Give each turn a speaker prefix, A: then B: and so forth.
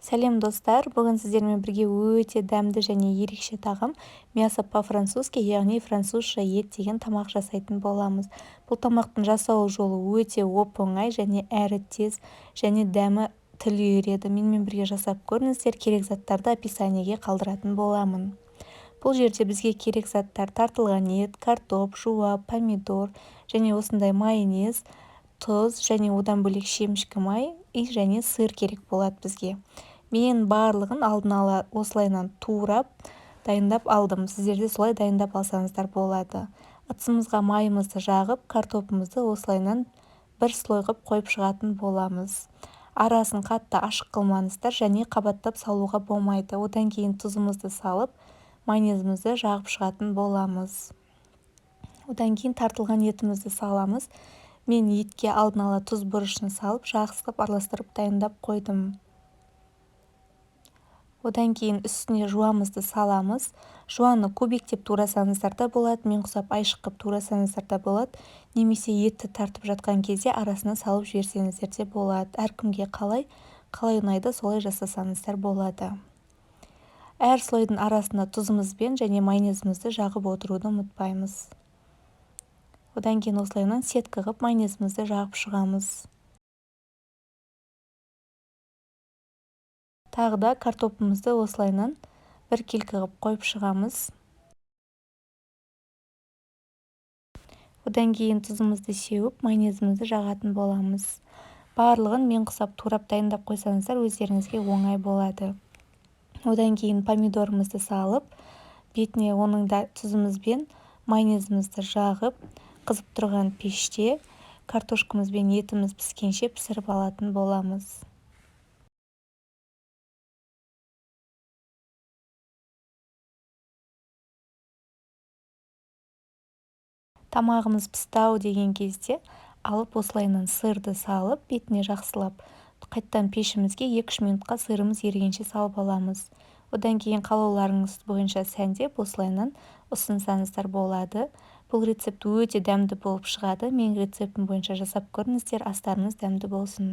A: Сәлем достар, бүгін сіздермен бірге өте дәмді және ерекше тағам мясо по-французски, яғни французша ет деген тамақ жасайтын боламыз. Бұл тамақтың жасау жолы өте оп-оңай және әрі тез және дәмі тіл үйіреді. Менімен бірге жасап көріңіздер, керек заттарды описаниеге қалдыратын боламын. Бұл жерде бізге керек заттар тартылған ет, картоп, жуа, помидор және осындай майонез, тұз және одан бөлек шемішкі май және сыр керек болады бізге. Мен барлығын алдын ала осылайынан турап дайындап алдым. Сіздерде солай дайындап алсаңыздар болады. Ыдысымызға майымызды жағып, картопымызды осылайынан бір слой қып қойып шығатын боламыз. Арасын қатты ашық қылмаңыздар және қабаттап салуға болмайды. Одан кейін тұзымызды салып, майонезімізді жағып шығатын боламыз. Одан кейін тартылған етімізді саламыз. Мен етке алдын ала тұз бұрышын салып, жақсылап араластырып дайындап қойдым. Одан кейін үстіне жуамызды саламыз. Жуаны кубиктеп турасаңыздар да болады, мен құсап айшық қып турасаңыздар да болады. Немесе етті тартып жатқан кезде арасына салып жіберсеңіздер де болады. Әркімге қалай ұнайды, солай жасасаңыздар болады. Әр слойдың арасына тұзымызбен және майонезімізді жағып отыруды ұмытпаймыз. Одан кейін осылайынан сетка қып майонезімізді жағып шығамыз. Тағы да картопымызды осылайынан бір келкі қып қойып шығамыз. Одан кейін тұзымызды сеуіп, майонезімізді жағатын боламыз. Барлығын мен құсап турап дайындап қойсаңыздар, өздеріңізге оңай болады. Одан кейін помидорымызды салып, бетіне оның да тұзымызбен майонезімізді жағып, қызып тұрған пеште картошкамыз бен етіміз піскенше пісіріп алатын боламыз. Тамағымыз пісті деген кезде алып осылайынан сырды салып, бетіне жақсылап, қайттан пешімізге 2-3 минутқа сырымыз ерігенше салып аламыз. Одан кейін қалауларыңыз бойынша сәндеп осылайынан ұсынсаңыздар болады. Бұл рецепт өте дәмді болып шығады. Менің рецептім бойынша жасап көріңіздер, астарыңыз дәмді болсын.